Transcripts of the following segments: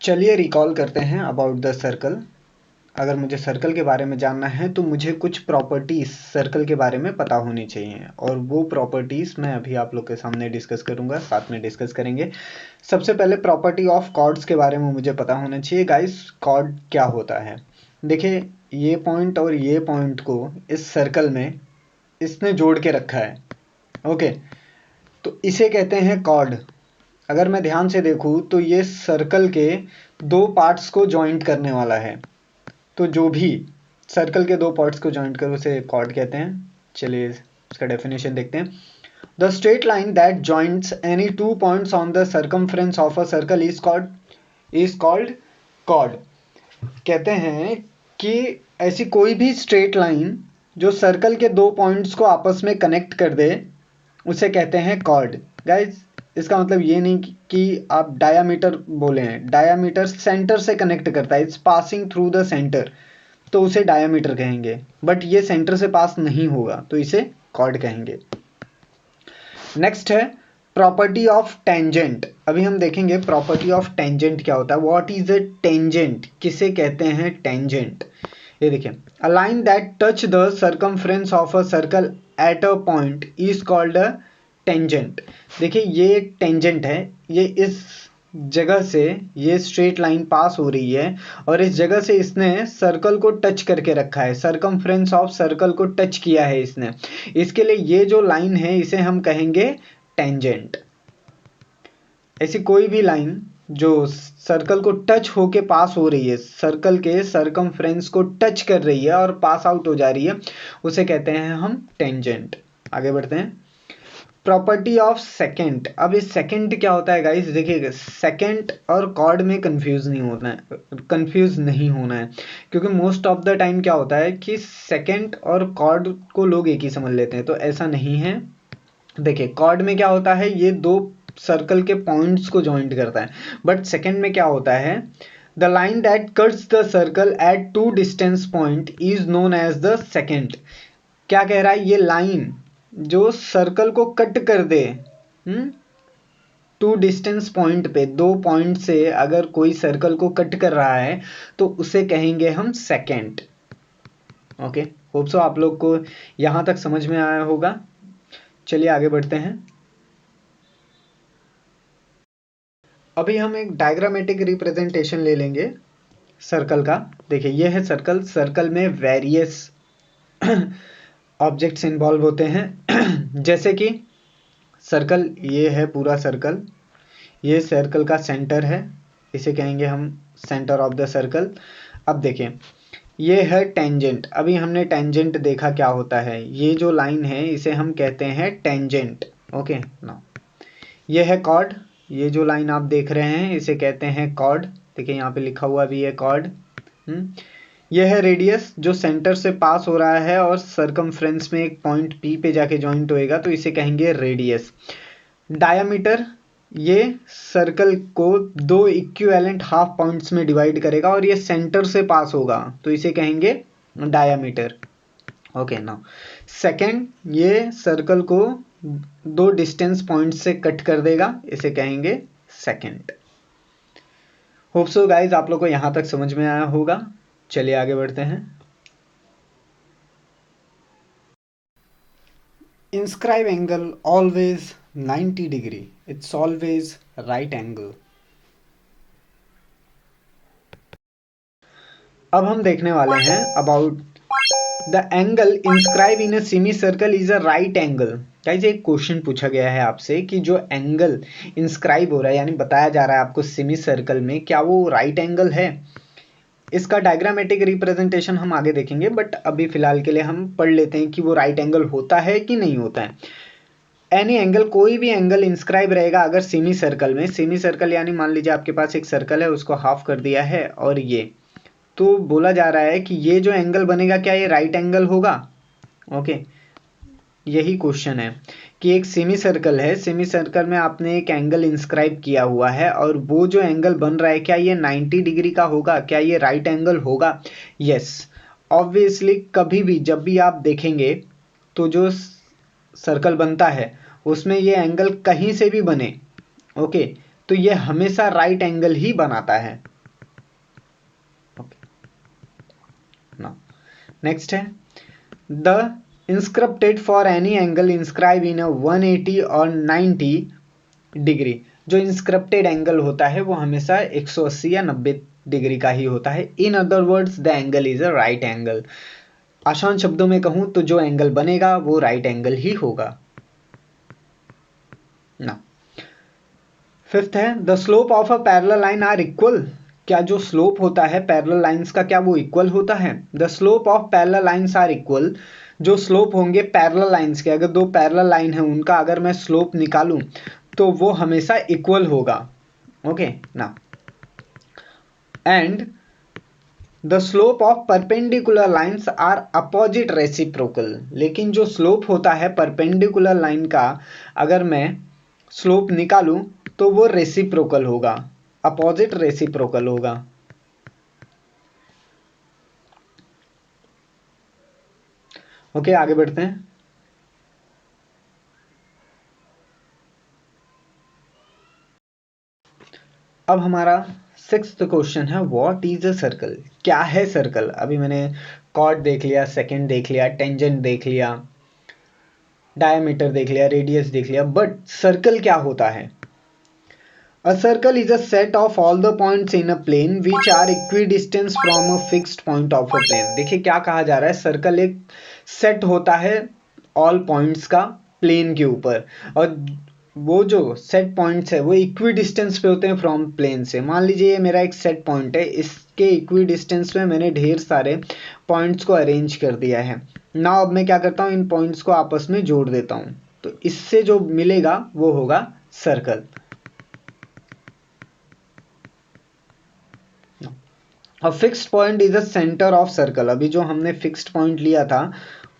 चलिए रिकॉल करते हैं अबाउट द सर्कल। अगर मुझे सर्कल के बारे में जानना है तो मुझे कुछ प्रॉपर्टीज सर्कल के बारे में पता होनी चाहिए, और वो प्रॉपर्टीज मैं अभी आप लोग के सामने डिस्कस करूंगा, साथ में डिस्कस करेंगे। सबसे पहले प्रॉपर्टी ऑफ कॉर्ड्स के बारे में मुझे पता होना चाहिए। गाइस, कॉर्ड क्या होता है? देखिए, ये पॉइंट और ये पॉइंट को इस सर्कल में इसने जोड़ के रखा है। ओके, तो इसे कहते हैं कॉर्ड। अगर मैं ध्यान से देखूं तो ये सर्कल के दो पार्ट्स को जॉइंट करने वाला है। तो जो भी सर्कल के दो पार्ट्स को जॉइंट कर उसे कॉर्ड कहते हैं। चलिए इसका डेफिनेशन देखते हैं। The straight line that joints any two points on the circumference of a circle is called chord. कहते हैं कि ऐसी कोई भी स्ट्रेट लाइन जो सर्कल के दो पॉइंट्स को आपस में कनेक्ट कर दे उसे कहते हैं कॉर्ड। गाइस, इसका मतलब ये नहीं कि आप डायामीटर बोले हैं। डायामीटर सेंटर से कनेक्ट करता है, it's passing through the centre, तो उसे डायामीटर कहेंगे। बट ये सेंटर से पास नहीं होगा तो इसे कॉर्ड कहेंगे। नेक्स्ट है प्रॉपर्टी ऑफ टेंजेंट। अभी हम देखेंगे प्रॉपर्टी ऑफ टेंजेंट क्या होता है। What is a tangent? किसे कहते हैं टेंजेंट? ये देखिए, a line that touch the circumference of a circle at a point is called a tangent. देखिए, ये एक टेंजेंट है। ये इस जगह से ये स्ट्रेट लाइन पास हो रही है और इस जगह से इसने सर्कल को टच करके रखा है। सर्कमफ्रेंस ऑफ सर्कल को टच किया है इसने। इसके लिए ये जो लाइन है इसे हम कहेंगे टेंजेंट। ऐसी कोई भी लाइन जो सर्कल को टच होके पास हो रही है, सर्कल के सर्कमफ्रेंस को टच कर रही है और पास आउट हो जा रही है, उसे कहते हैं हम टेंजेंट। आगे बढ़ते हैं। Property of second. अब इस सेकेंड क्या होता है गाइस? देखिए, सेकेंड और कॉर्ड में कंफ्यूज नहीं होना है, क्योंकि मोस्ट ऑफ द टाइम क्या होता है कि सेकेंड और कॉर्ड को लोग एक ही समझ लेते हैं, तो ऐसा नहीं है। देखिए, कॉर्ड में क्या होता है, ये दो सर्कल के पॉइंट्स को ज्वाइंट करता है। बट सेकेंड में क्या होता है, the line that cuts the circle at two distance point is known as the secant. क्या कह रहा है? ये लाइन जो सर्कल को कट कर दे टू डिस्टेंस पॉइंट पे, दो पॉइंट से अगर कोई सर्कल को कट कर रहा है तो उसे कहेंगे हम सेकेंड। ओके, होप सो आप लोग को यहां तक समझ में आया होगा। चलिए आगे बढ़ते हैं। अभी हम एक डायग्रामेटिक रिप्रेजेंटेशन ले लेंगे सर्कल का। देखिए, ये है सर्कल। सर्कल में वेरियस ऑब्जेक्ट्स इन्वॉल्व होते हैं जैसे कि सर्कल, ये है पूरा सर्कल, ये सर्कल का सेंटर है, इसे कहेंगे हम सेंटर ऑफ द सर्कल। अब देखिए, ये है टेंजेंट। अभी हमने टेंजेंट देखा क्या होता है। ये जो लाइन है इसे हम कहते हैं टेंजेंट। ओके, नाउ ये है कॉर्ड। ये जो लाइन आप देख रहे हैं इसे कहते हैं कॉर्ड। देखिए, यहाँ पे लिखा हुआ भी है कॉर्ड। यह है रेडियस जो सेंटर से पास हो रहा है और सर्कमफ्रेंस में एक पॉइंट पी पे जाके ज्वाइंट होएगा, तो इसे कहेंगे रेडियस। डायामीटर, ये सर्कल को दो इक्विवेलेंट हाफ पॉइंट्स में डिवाइड करेगा और ये सेंटर से पास होगा, तो इसे कहेंगे डायामीटर। ओके, नाउ सेकेंड, ये सर्कल को दो डिस्टेंस पॉइंट से कट कर देगा, इसे कहेंगे सेकेंड। होप सो गाइज आप लोग को यहां तक समझ में आया होगा। चलिए आगे बढ़ते हैं। Inscribe angle always 90 degree, it's always right angle. अब हम देखने वाले हैं about the angle inscribe in a semi circle is a right angle. Guys, एक क्वेश्चन पूछा गया है आपसे कि जो एंगल इंस्क्राइब हो रहा है, यानी बताया जा रहा है आपको सेमी सर्कल में, क्या वो राइट एंगल है? इसका डायग्रामेटिक रिप्रेजेंटेशन हम आगे देखेंगे, बट अभी फिलहाल के लिए हम पढ़ लेते हैं कि वो राइट एंगल होता है कि नहीं होता है। एनी एंगल, कोई भी एंगल इंस्क्राइब रहेगा अगर सेमी सर्कल में। सेमी सर्कल यानी मान लीजिए आपके पास एक सर्कल है, उसको हाफ कर दिया है, और ये तो बोला जा रहा है कि ये जो एंगल बनेगा क्या ये राइट एंगल होगा? ओके, यही क्वेश्चन है कि एक सेमी सर्कल है, सेमी सर्कल में आपने एक एंगल इंस्क्राइब किया हुआ है और वो जो एंगल बन रहा है क्या ये 90 डिग्री का होगा? क्या ये राइट एंगल होगा? Yes, obviously. कभी भी जब भी आप देखेंगे तो जो सर्कल बनता है उसमें ये एंगल कहीं से भी बने, ओके, तो ये हमेशा राइट एंगल ही बनाता है। नेक्स्ट है the inscribed for any angle inscribe in a 180 और 90 डिग्री। जो इंस्क्रिप्टेड एंगल होता है वो हमेशा 180 या 90 डिग्री का ही होता है। In other words the angle is a right angle. आसान शब्दों में कहूं तो जो एंगल बनेगा वो राइट एंगल ही होगा ना। फिफ्थ है the slope of a parallel line are equal. क्या जो स्लोप होता है पैरेलल लाइंस का क्या वो इक्वल होता है? The slope of parallel lines are equal. जो स्लोप होंगे पैरेलल लाइंस के, अगर दो पैरेलल लाइन है उनका अगर मैं स्लोप निकालूं तो वो हमेशा इक्वल होगा। ओके ना। And the slope of perpendicular lines are opposite reciprocal. लेकिन जो स्लोप होता है परपेंडिकुलर लाइन का अगर मैं स्लोप निकालूं तो वो रेसिप्रोकल होगा, अपोजिट रेसिप्रोकल होगा। ओके आगे बढ़ते हैं। अब हमारा सिक्स्थ क्वेश्चन है व्हाट इज अ सर्कल। क्या है सर्कल? अभी मैंने कॉर्ड देख लिया, सेकंड देख लिया, टेंजेंट देख लिया, डायमीटर देख लिया, रेडियस देख लिया, बट सर्कल क्या होता है? A circle is a set of all the points in a plane which are equidistant from a fixed point of a plane। देखिए क्या कहा जा रहा है, सर्कल एक सेट होता है ऑल पॉइंट्स का प्लेन के ऊपर, और वो जो सेट पॉइंट्स है वो इक्वी डिस्टेंस पे होते हैं फ्रॉम प्लेन से। मान लीजिए ये मेरा एक सेट पॉइंट है, इसके इक्वी डिस्टेंस में मैंने ढेर सारे पॉइंट्स को अरेंज कर दिया है ना। अब मैं क्या करता हूँ, इन पॉइंट्स को आपस में जोड़ देता हूँ, तो इससे जो मिलेगा वो होगा circle. Fixed point is the centre of circle. अभी जो हमने फिक्स्ड पॉइंट लिया था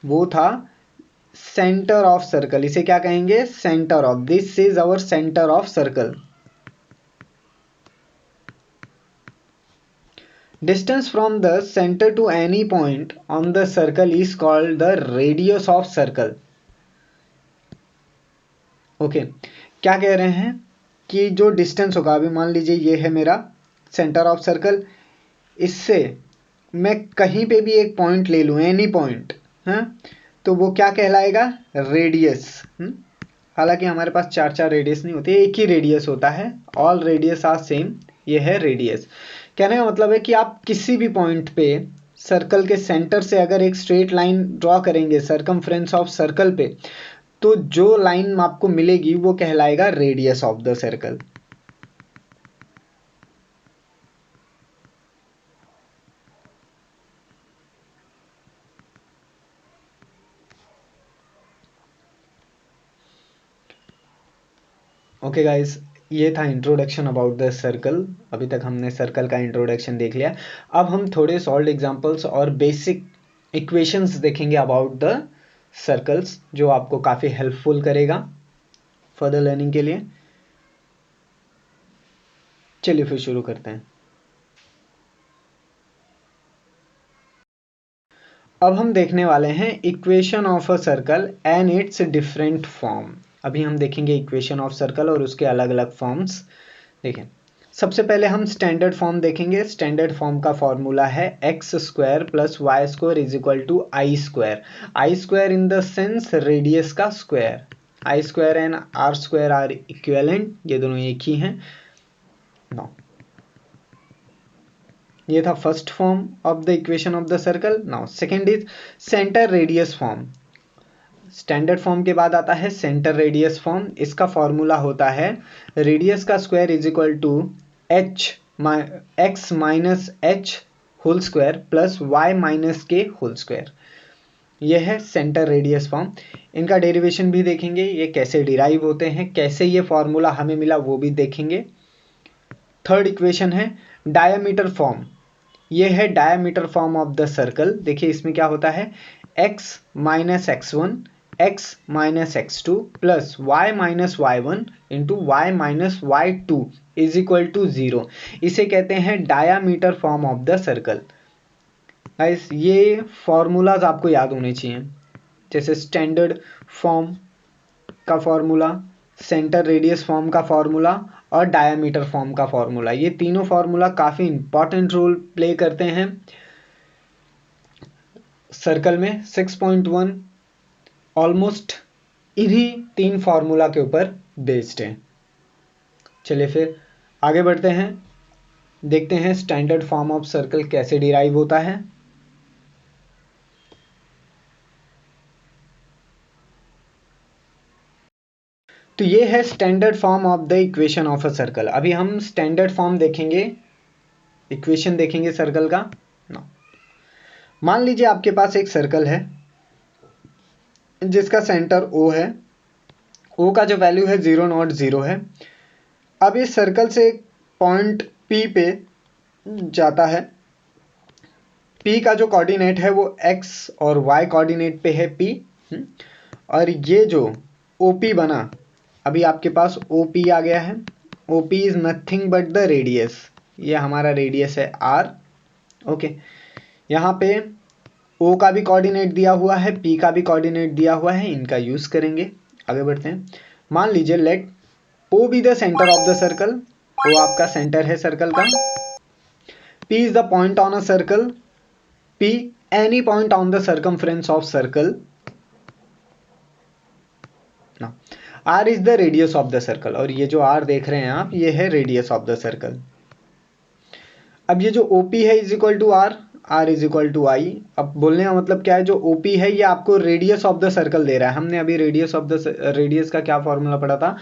वो था सेंटर ऑफ सर्कल। इसे क्या कहेंगे? Centre of. This is our centre of circle. Distance from the centre to any point on the circle is called the radius of circle. Okay, क्या कह रहे हैं कि जो डिस्टेंस होगा, अभी मान लीजिए ये है मेरा सेंटर ऑफ सर्कल, इससे मैं कहीं पे भी एक पॉइंट ले लूँ, एनी पॉइंट, हाँ, तो वो क्या कहलाएगा? रेडियस। हालांकि हमारे पास चार चार रेडियस नहीं होते, एक ही रेडियस होता है। ऑल रेडियस आर सेम, ये है रेडियस। कहने का मतलब है कि आप किसी भी पॉइंट पे सर्कल के सेंटर से अगर एक स्ट्रेट लाइन ड्रॉ करेंगे सर्कमफ्रेंस ऑफ सर्कल पे, तो जो लाइन आपको मिलेगी वो कहलाएगा radius of the circle. Okay guys, ये था इंट्रोडक्शन अबाउट द सर्कल। अभी तक हमने सर्कल का इंट्रोडक्शन देख लिया। अब हम थोड़े सॉल्व एग्जांपल्स और बेसिक इक्वेशंस देखेंगे अबाउट द सर्कल्स, जो आपको काफ़ी हेल्पफुल करेगा फर्दर लर्निंग के लिए। चलिए फिर शुरू करते हैं। अब हम देखने वाले हैं equation of a circle and it's different form. अभी हम देखेंगे इक्वेशन ऑफ सर्कल और उसके अलग अलग फॉर्म्स। देखें, सबसे पहले हम स्टैंडर्ड फॉर्म देखेंगे। स्टैंडर्ड फॉर्म का फॉर्मूला है X square plus Y square is equal to I square. I square in the sense radius का square. I square and are square R equivalent, ये दोनों एक ही हैं। नाउ ये था first form of the equation of the circle. Now second is centre radius form. Standard form के बाद आता है सेंटर रेडियस फॉर्म। इसका फॉर्मूला होता है रेडियस का square is equal to h x minus h whole square plus Y minus k whole square. यह है सेंटर रेडियस फॉर्म। इनका डेरिवेशन भी देखेंगे, ये कैसे डिराइव होते हैं, कैसे ये फॉर्मूला हमें मिला वो भी देखेंगे। थर्ड इक्वेशन है डायमीटर फॉर्म। ये है diameter form of the circle. देखिए इसमें क्या होता है, x minus x one x minus x two plus Y minus y one into y minus y two is equal to 0। इसे कहते हैं diameter form of the circle. Guys ये formulas आपको याद होने चाहिए, जैसे स्टैंडर्ड फॉर्म का फॉर्मूला, सेंटर रेडियस फॉर्म का फॉर्मूला और डायामीटर फॉर्म का फॉर्मूला। ये तीनों फॉर्मूला काफ़ी इंपॉर्टेंट रोल प्ले करते हैं सर्कल में 6.1 ऑलमोस्ट इन्हीं 3 फार्मूला के ऊपर बेस्ड है। चलिए फिर आगे बढ़ते हैं, देखते हैं स्टैंडर्ड फॉर्म ऑफ सर्कल कैसे डिराइव होता है। तो ये है standard form of the equation of a circle. अभी हम स्टैंडर्ड फॉर्म देखेंगे, इक्वेशन देखेंगे सर्कल का। मान लीजिए आपके पास एक सर्कल है जिसका सेंटर O है, O का जो वैल्यू है 0 नॉट 0 है। अब इस सर्कल से पॉइंट P पे जाता है। P का जो कोऑर्डिनेट है वो x और y कोऑर्डिनेट पे है P, और ये जो OP बना, अभी आपके पास OP आ गया है। OP is nothing but the radius, ये हमारा रेडियस है R। ओके, यहाँ पे O का भी कोऑर्डिनेट दिया हुआ है, P का भी कोऑर्डिनेट दिया हुआ है, इनका यूज करेंगे। आगे बढ़ते हैं। मान लीजिए let O be the centre of the circle, O आपका सेंटर है सर्कल का। P is the point on a circle, P any point on the circumference of circle. Now R is the radius of the circle, और ये जो R देख रहे हैं आप, ये है radius of the circle। अब ये जो OP है is equal to R, R is equal to I। अब बोलने का मतलब क्या है, जो OP है ये आपको रेडियस ऑफ द सर्कल दे रहा है। हमने अभी रेडियस का क्या फॉर्मूला पढ़ा था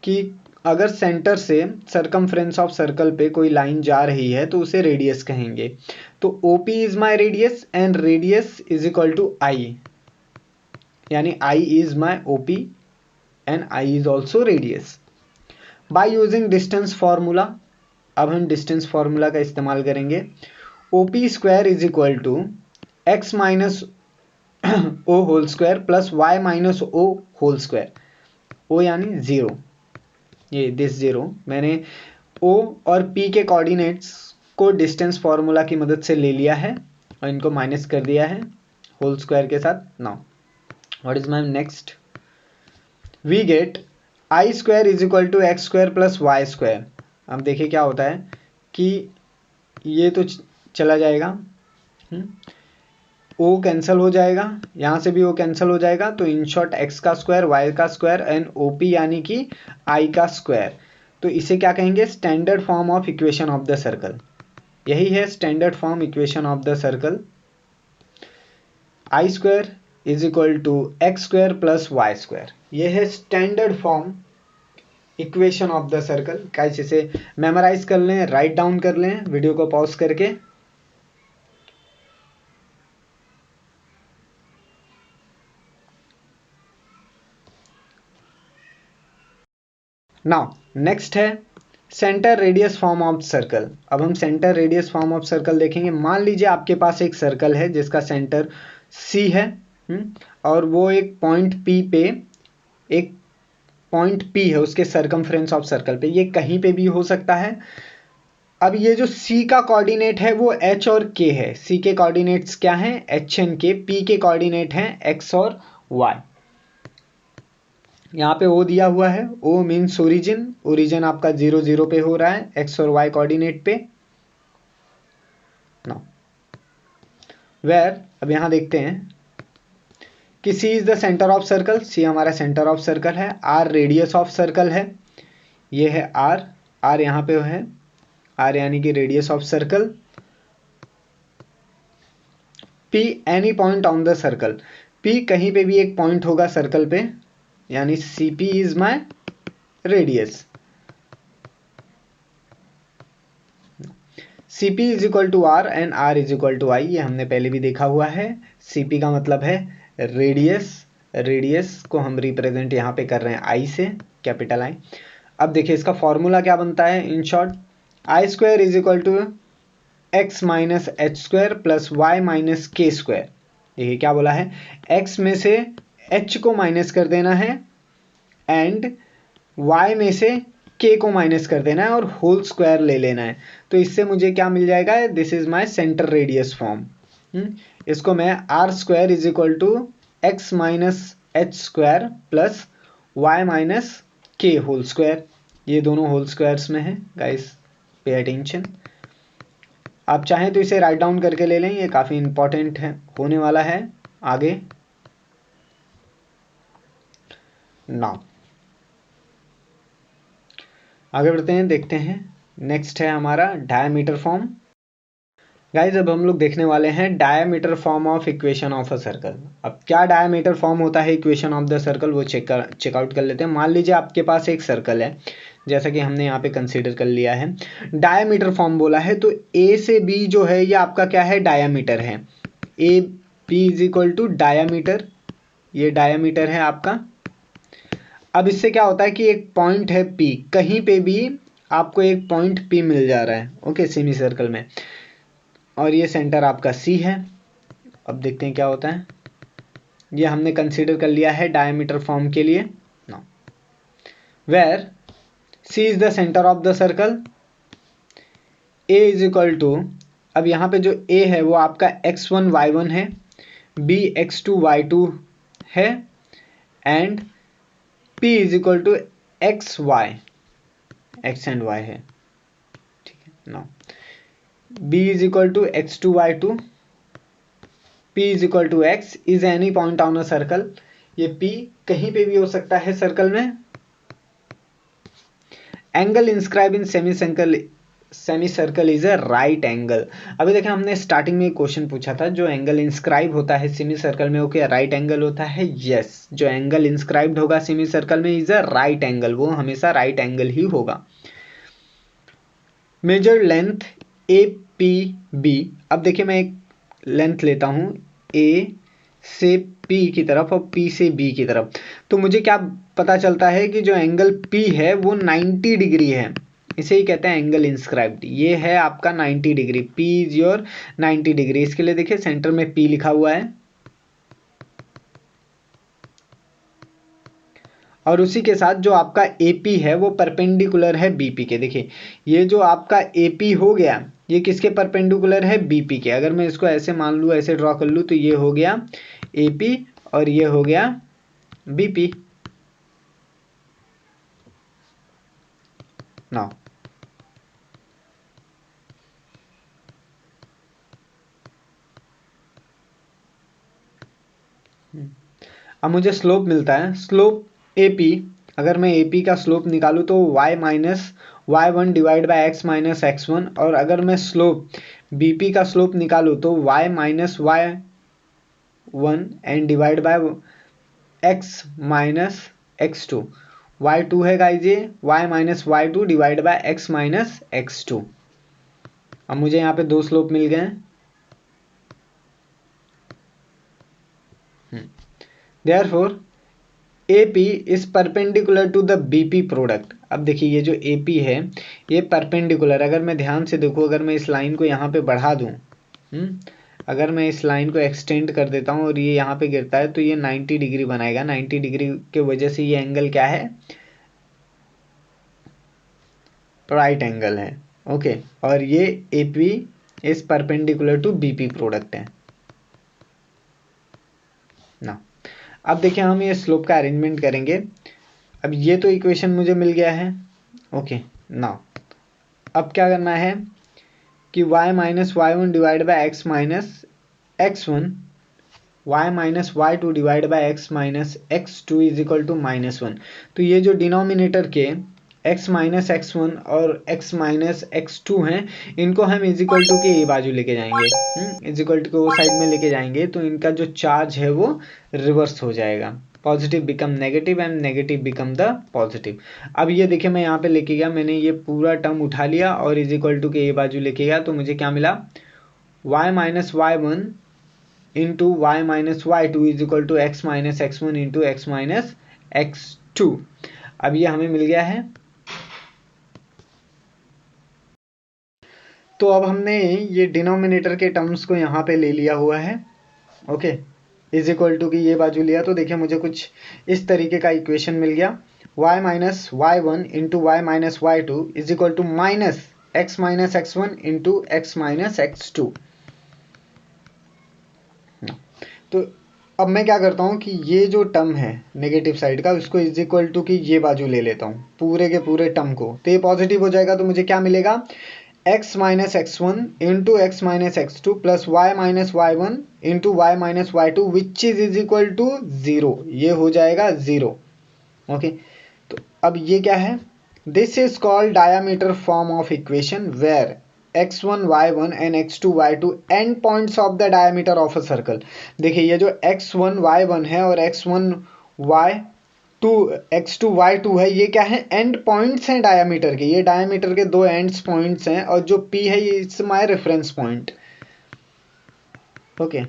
कि अगर सेंटर से सरकमफ्रेंस ऑफ सर्कल पे कोई लाइन जा रही है तो उसे रेडियस कहेंगे। तो OP is my radius and radius is equal to I, यानी I is my OP and I is also radius. By using distance formula, अब हम डिस्टेंस फॉर्मूला का इस्तेमाल करेंगे। OP square is equal to x minus O whole square plus y minus O whole square. O यानी 0, ये this 0 मैंने O और P के कोऑर्डिनेट्स को डिस्टेंस फॉर्मूला की मदद से ले लिया है और इनको माइनस कर दिया है होल स्क्वायर के साथ। Now what is my next, we get I square is equal to x square plus Y square. अब देखिए क्या होता है कि ये तो चला जाएगा, O कैंसिल हो जाएगा, यहाँ से भी O कैंसिल हो जाएगा, तो इन शॉर्ट x का स्क्वायर y का स्क्वायर एंड OP यानी कि I का स्क्वायर। तो इसे क्या कहेंगे, standard form of equation of the circle. यही है standard form equation of the circle. I square is equal to x square plus Y square, ये है standard form equation of the circle. Guys इसे memorise कर लें, right down कर लें video को पॉज करके। नाउ नेक्स्ट है centre radius form of circle. अब हम centre radius form of circle देखेंगे। मान लीजिए आपके पास एक सर्कल है जिसका सेंटर C है, और वो एक पॉइंट P पे, एक पॉइंट P है उसके सरकमफ्रेंस ऑफ सर्कल पे, ये कहीं पे भी हो सकता है। अब ये जो C का कोऑर्डिनेट है वो H और K है। C के कोऑर्डिनेट्स क्या हैं, H एंड K। P के कोऑर्डिनेट हैं X और Y। यहाँ पे O दिया हुआ है, O मीन्स ओरिजिन, ओरिजिन आपका 0 0 पे हो रहा है X और Y कोऑर्डिनेट पे। नाउ वेयर, अब यहाँ देखते हैं कि C is the centre of circle, C हमारा सेंटर ऑफ सर्कल है, R रेडियस ऑफ सर्कल है, ये है R, R यहाँ पे है, R यानी कि radius of circle. P any point on the circle, P कहीं पे भी एक पॉइंट होगा सर्कल पे, यानी CP is my radius. CP is equal to R and R is equal to I, ये हमने पहले भी देखा हुआ है। CP का मतलब है रेडियस, रेडियस को हम रिप्रेजेंट यहाँ पे कर रहे हैं I से, कैपिटल I। अब देखिए इसका फॉर्मूला क्या बनता है, in short I square is equal to x minus H square plus Y minus k square. देखिए क्या बोला है, x में से h को माइनस कर देना है एंड y में से k को माइनस कर देना है और होल स्क्वायर ले लेना है। तो इससे मुझे क्या मिल जाएगा, this is my centre radius form. इसको मैं r square is equal to x minus H square plus Y minus k whole square, ये दोनों होल स्क्वायर्स में है गाइस, पे अटेंशन। आप चाहें तो इसे राइट डाउन करके ले लें, ये काफ़ी इंपॉर्टेंट है होने वाला है आगे। नाउ आगे बढ़ते हैं, देखते हैं। नेक्स्ट है हमारा डायमीटर फॉर्म। गाइज अब हम लोग देखने वाले हैं diameter form of equation of a circle. अब क्या डायमीटर फॉर्म होता है इक्वेशन ऑफ द सर्कल, वो चेकआउट कर लेते हैं। मान लीजिए आपके पास एक सर्कल है, जैसा कि हमने यहाँ पे कंसीडर कर लिया है। डायमीटर फॉर्म बोला है तो ए से बी जो है ये आपका क्या है, डायमीटर है। A B is equal to diameter, ये डायमीटर है आपका। अब इससे क्या होता है कि एक पॉइंट है पी, कहीं पे भी आपको एक पॉइंट पी मिल जा रहा है, ओके, सेमी सर्कल में, और ये सेंटर आपका सी है। अब देखते हैं क्या होता है। ये हमने कंसीडर कर लिया है डायमीटर फॉर्म के लिए। Now where C is the centre of the circle, A is equal to, अब यहाँ पे जो ए है वो आपका x1 y1 है, b x2 y2 है, and p is equal to x y, x and y है, ठीक है। Now b is equal to x2 y2, p is equal to x is any point on a circle. ये p कहीं पे भी हो सकता है सर्कल में। Angle inscribe in semi circle is a right angle. अभी देखें हमने स्टार्टिंग में एक क्वेश्चन पूछा था, जो एंगल इंस्क्राइब होता है सेमी सर्कल में वो क्या राइट एंगल होता है? यस, जो एंगल इंस्क्राइब्ड होगा सेमी सर्कल में इज अ राइट एंगल, वो हमेशा राइट एंगल ही होगा। Major length A P B. अब देखिए मैं एक लेंथ लेता हूं ए से P की तरफ और P से B की तरफ, तो मुझे क्या पता चलता है कि जो एंगल P है वो 90 डिग्री है। इसे ही कहते हैं एंगल इंस्क्राइब्ड। ये है आपका 90 degree, P is your 90 degree. इसके लिए देखिए सेंटर में P लिखा हुआ है, और उसी के साथ जो आपका AP है वो परपेंडिकुलर है BP के। देखिए ये जो आपका AP हो गया, ये किसके परपेंडिकुलर है? BP के। अगर मैं इसको ऐसे मान लूँ, ऐसे ड्रॉ कर लूँ, तो ये हो गया AP और ये हो गया BP। नाउ अब मुझे स्लोप मिलता है, स्लोप AP। अगर मैं AP का स्लोप निकालूं तो y minus y1 divide by x minus x1, और अगर मैं स्लोप BP का स्लोप निकालूं तो y minus y1 and divide by x minus x2। y2 है गाइज ये, y minus y2 divide by x minus x2। अब मुझे यहाँ पे दो स्लोप मिल गए हैं। Therefore AP is perpendicular to the BP product. अब देखिए ये जो AP है ये परपेंडिकुलर, अगर मैं ध्यान से देखूँ, अगर मैं इस लाइन को यहाँ पे बढ़ा दूँ, अगर मैं इस लाइन को एक्सटेंड कर देता हूँ और ये यहाँ पे गिरता है, तो ये 90 डिग्री बनाएगा। 90 डिग्री के वजह से ये एंगल क्या है? राइट एंगल है, ओके। और ये AP is perpendicular to BP product है ना। अब देखिए हम ये स्लोप का अरेंजमेंट करेंगे। अब ये तो इक्वेशन मुझे मिल गया है, ओके। नाउ अब क्या करना है कि y minus y1 divide by x minus x1, y minus y2 divide by x minus x2 is equal to -1। तो ये जो डिनोमिनेटर के x माइनस x1 और x माइनस x2 हैं, इनको हम इज इक्वल टू के ये बाजू लेके जाएंगे, इज इक्वल टू के वो साइड में लेके जाएंगे, तो इनका जो चार्ज है वो रिवर्स हो जाएगा। Positive become negative and negative become the positive. अब ये देखिए मैं यहाँ पे लेके गया, मैंने ये पूरा टर्म उठा लिया और इज इक्वल टू के ये बाजू लेके गया, तो मुझे क्या मिला? y minus y1 into y minus y2 is equal to x minus x1 into x minus x2। अब ये हमें मिल गया है। तो अब हमने ये डिनोमिनेटर के टर्म्स को यहाँ पे ले लिया हुआ है, ओके। इज इक्वल टू की ये बाजू लिया, तो देखिए मुझे कुछ इस तरीके का इक्वेशन मिल गया। y minus y1 into y minus y2 is equal to minus x1 into x minus x2। तो अब मैं क्या करता हूँ कि ये जो टर्म है नेगेटिव साइड का, उसको इज इक्वल टू की ये बाजू ले लेता हूँ, पूरे के पूरे टर्म को, तो ये पॉजिटिव हो जाएगा। तो मुझे क्या मिलेगा? x minus x1 into x minus x2 plus y minus y1 into y minus y2 which is equal to 0, ये हो जाएगा 0। ओके, तो अब ये क्या है, this is called diameter form of equation where x1 y1 and x2 y2 end points of the diameter of a circle. देखिए ये जो x1 y1 है और x1 y2 x2 y2 है, ये क्या है, एंड पॉइंट्स हैं डायमीटर के, ये डायमीटर के दो एंड्स पॉइंट्स हैं, और जो p है ये it's my reference point. Okay,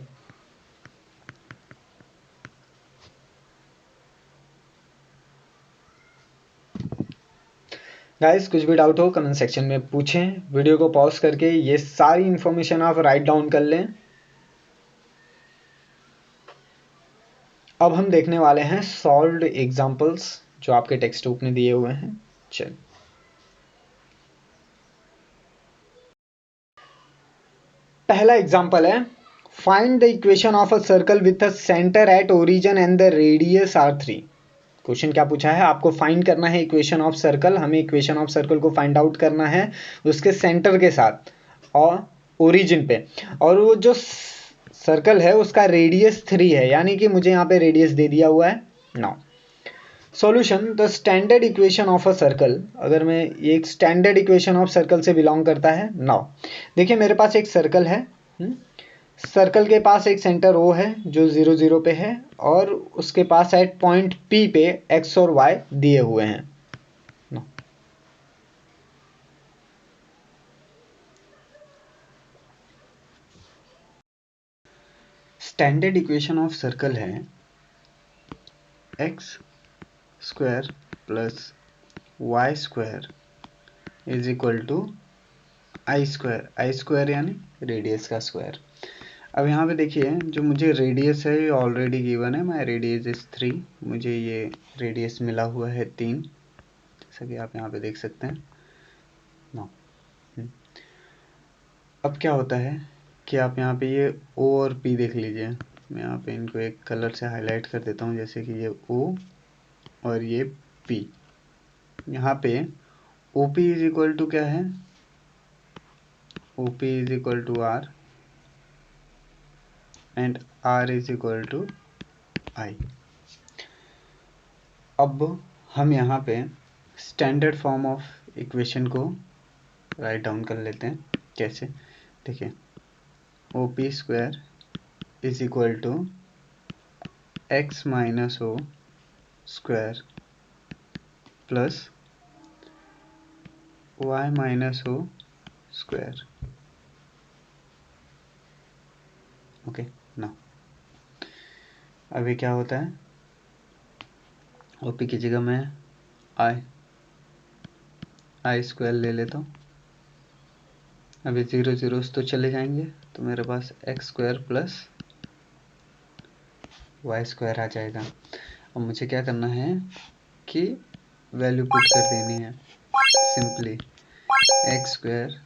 guys कुछ भी डाउट हो कमेंट सेक्शन में पूछें, वीडियो को पॉज करके ये सारी इंफॉर्मेशन आप राइट डाउन कर लें। अब हम देखने वाले हैं सॉल्व्ड एग्जांपल्स जो आपके टेक्स्ट बुक में दिए हुए हैं। चल, पहला एग्जांपल है, find the equation of a circle with a centre at origin and the radius r 3। Question क्या पूछा है, आपको फाइंड करना है इक्वेशन ऑफ सर्कल, हमें इक्वेशन ऑफ सर्कल को फाइंड आउट करना है उसके सेंटर के साथ और ओरिजिन पे, और वो जो सर्कल है उसका रेडियस 3 है, यानी कि मुझे यहाँ पे रेडियस दे दिया हुआ है। Now solution, the standard equation of a circle, अगर मैं ये एक स्टैंडर्ड इक्वेशन ऑफ सर्कल से बिलोंग करता है। नाउ देखिए मेरे पास एक सर्कल है, सर्कल के पास एक सेंटर O है जो 0 0 पे है, और उसके पास एट पॉइंट P पे x और y दिए हुए हैं। स्टैंडर्ड इक्वेशन ऑफ सर्कल है x square plus y square is equal to I square यानी रेडियस का स्क्वायर। अब यहाँ पे देखिए जो मुझे रेडियस है ये ऑलरेडी गिवन है, माई रेडियस इज 3, मुझे ये रेडियस मिला हुआ है 3, जैसा कि आप यहाँ पे देख सकते हैं। नो, अब क्या होता है कि आप यहाँ पे ये O और P देख लीजिए, मैं यहाँ पे इनको एक कलर से हाईलाइट कर देता हूँ, जैसे कि ये O और ये P। यहाँ पे OP इज इक्वल टू क्या है, OP is equal to R and R is equal to I। अब हम यहाँ पे स्टैंडर्ड फॉर्म ऑफ इक्वेशन को राइट डाउन कर लेते हैं। कैसे, देखिए OP square is equal to x minus O square plus Y minus O square. Okay, ना अभी क्या होता है, OP की जगह मैं आई स्क्वायर ले लेता हूँ। अभी 0 0 तो चले जाएंगे, तो मेरे पास X square plus Y square आ जाएगा। अब मुझे क्या करना है कि वैल्यू पुट कर देनी है, simply x square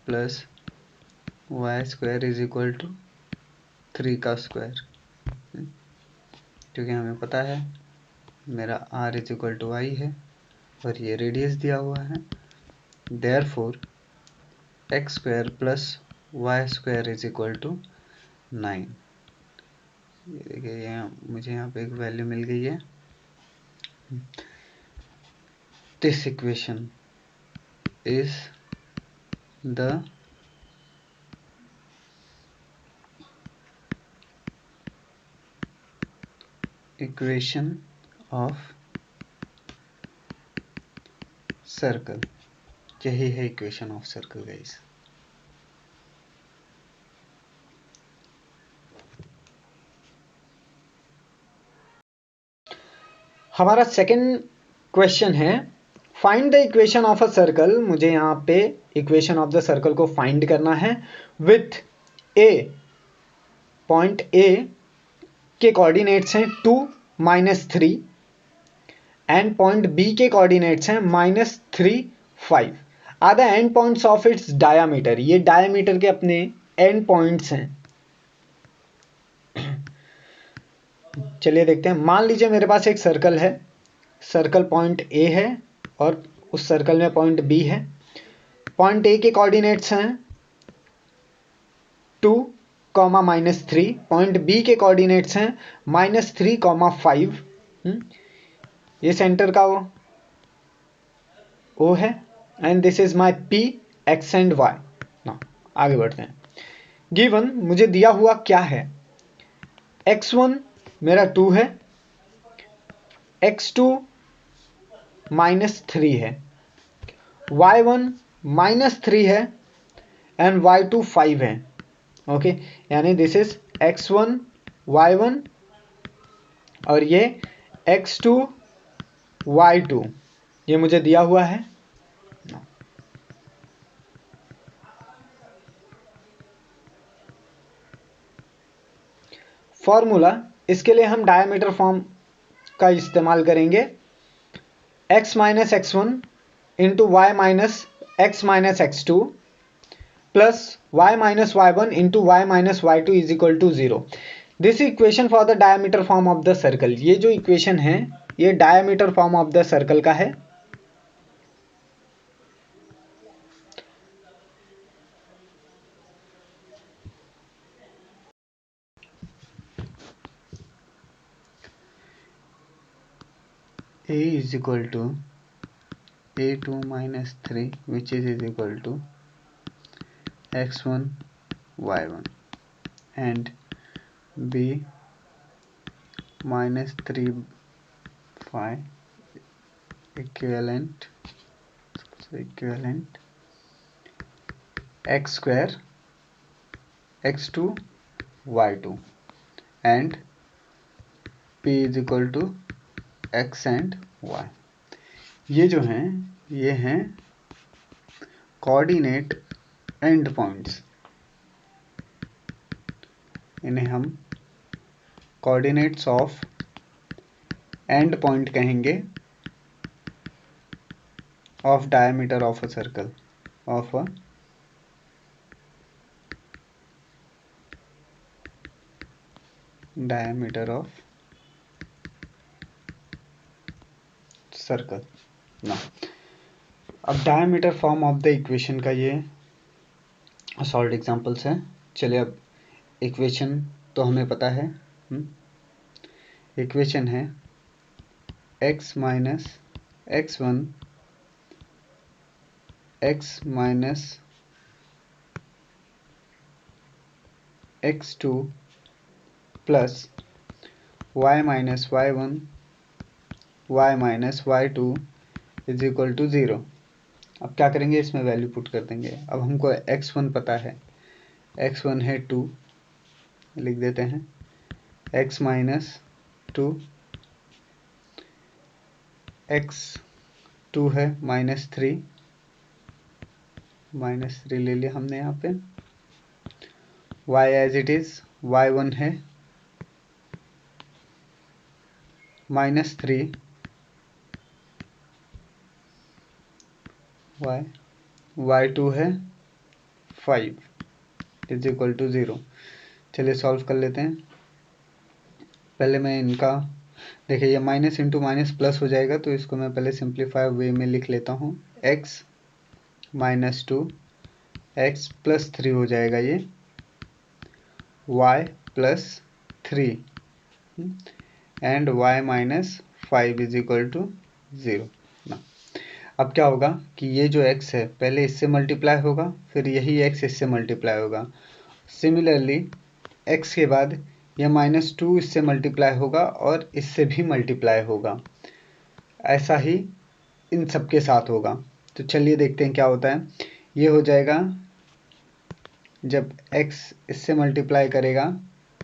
plus Y square is equal to 3 का स्क्वायर, क्योंकि हमें पता है मेरा r is equal to I है और ये रेडियस दिया हुआ है। Therefore x square plus Y square is equal to 9। ये देखिए ये मुझे यहाँ पे एक वैल्यू मिल गई है। This equation is the equation of circle, यही है इक्वेशन ऑफ सर्कल गाइस। हमारा सेकंड क्वेश्चन है, find the equation of a circle, मुझे यहाँ पे इक्वेशन ऑफ द सर्कल को फाइंड करना है विथ ए, पॉइंट ए के कोऑर्डिनेट्स हैं 2 -3 एंड पॉइंट बी के कोऑर्डिनेट्स हैं -3 5 are the end points of its diameter, ये डायामीटर के अपने एंड पॉइंट्स हैं। चलिए देखते हैं, मान लीजिए मेरे पास एक सर्कल है, सर्कल पॉइंट ए है और उस सर्कल में पॉइंट बी है। पॉइंट ए के कोऑर्डिनेट्स हैं 2, -3। पॉइंट बी के कोऑर्डिनेट्स हैं -3, 5। ये सेंटर का ओ है and this is my P, x and y. ना आगे बढ़ते हैं। गिवन मुझे दिया हुआ क्या है, x1 मेरा 2 है, x2 -3 है, y1 -3 है एंड y2 5 है। ओके, यानी दिस इज x1 y1 और ये x2 y2, ये मुझे दिया हुआ है। फॉर्मूला, इसके लिए हम डायमीटर फॉर्म का इस्तेमाल करेंगे। x minus x1 into y minus x minus x2 plus y minus y1 into y minus y2 is equal to 0। This equation for the diameter form of the circle. ये जो equation है ये diameter form of the circle का है। a is equal to a2 minus 3 which is equal to x1 y1 and b minus 3 phi equivalent x square x2 y2 and p is equal to x and y। ये जो हैं ये हैं coordinate and points, इन्हें हम coordinates of and point कहेंगे of diameter of a circle, of a diameter of circle ना। अब diameter form of the equation का ये सॉल्व एग्जांपल्स हैं। चलिए अब इक्वेशन तो हमें पता है। इक्वेशन है x minus x1 x minus x2 plus y minus y1 y minus y2 is equal to 0। अब क्या करेंगे, इसमें वैल्यू पुट कर देंगे। अब हमको x1 पता है, x1 है 2, लिख देते हैं x माइनस 2, x2 है -3 ले लिया हमने यहाँ पे, y as it is y1 है -3 y2 है 5 इज इक्वल टू 0। चलिए सॉल्व कर लेते हैं। पहले मैं इनका देखिए, ये माइनस इंटू माइनस प्लस हो जाएगा, तो इसको मैं पहले सिंप्लीफाई वे में लिख लेता हूँ। x माइनस 2 x प्लस 3 हो जाएगा, ये y plus 3 and y minus 5 is equal to 0 ना। अब क्या होगा कि ये जो x है पहले इससे मल्टीप्लाई होगा, फिर यही x इससे मल्टीप्लाई होगा। सिमिलरली x के बाद ये -2 इससे मल्टीप्लाई होगा और इससे भी मल्टीप्लाई होगा। ऐसा ही इन सब के साथ होगा। तो चलिए देखते हैं क्या होता है। ये हो जाएगा, जब x इससे मल्टीप्लाई करेगा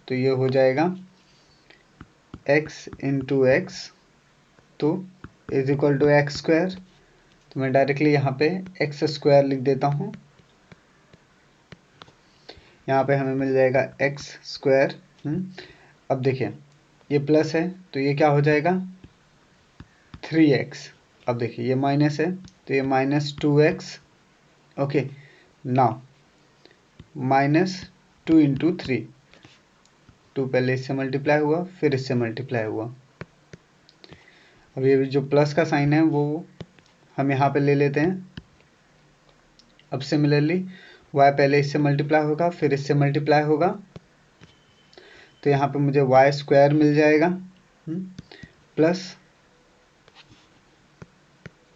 तो ये हो जाएगा x इंटू एक्स तो is equal to x square. तो मैं डायरेक्टली यहाँ पे एक्स स्क्वायर लिख देता हूँ। यहाँ पे हमें मिल जाएगा एक्स स्क्वायर। अब देखिए ये प्लस है तो ये क्या हो जाएगा 3x। अब देखिए ये माइनस है तो ये -2x। ओके, नाउ -2 इंटू 3, 2 पहले इससे मल्टीप्लाई हुआ फिर इससे मल्टीप्लाई हुआ। अब ये जो प्लस का साइन है वो हम यहाँ पे ले लेते हैं। अब सिमिलरली y पहले इससे मल्टीप्लाई होगा, फिर इससे मल्टीप्लाई होगा, तो यहाँ पे मुझे y स्क्वायर मिल जाएगा, प्लस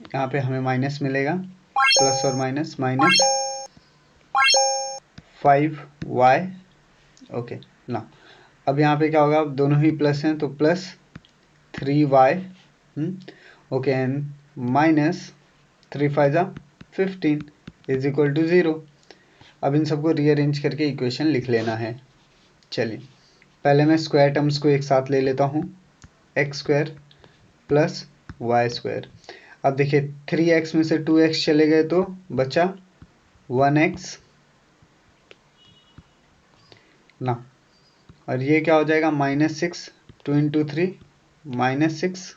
यहाँ पे हमें माइनस मिलेगा, प्लस और माइनस, माइनस 5y। ओके ना, अब यहाँ पे क्या होगा, अब दोनों ही प्लस हैं तो plus 3y, okay, and minus 3 5 15 is equal to 0। अब इन सबको रीअरेंज करके इक्वेशन लिख लेना है। चलिए पहले मैं स्क्वायर टर्म्स को एक साथ ले लेता हूँ, x square plus Y square. अब देखिए 3x में से 2x चले गए तो बचा 1x ना, और ये क्या हो जाएगा, -6, 2 इंटू 3 -6,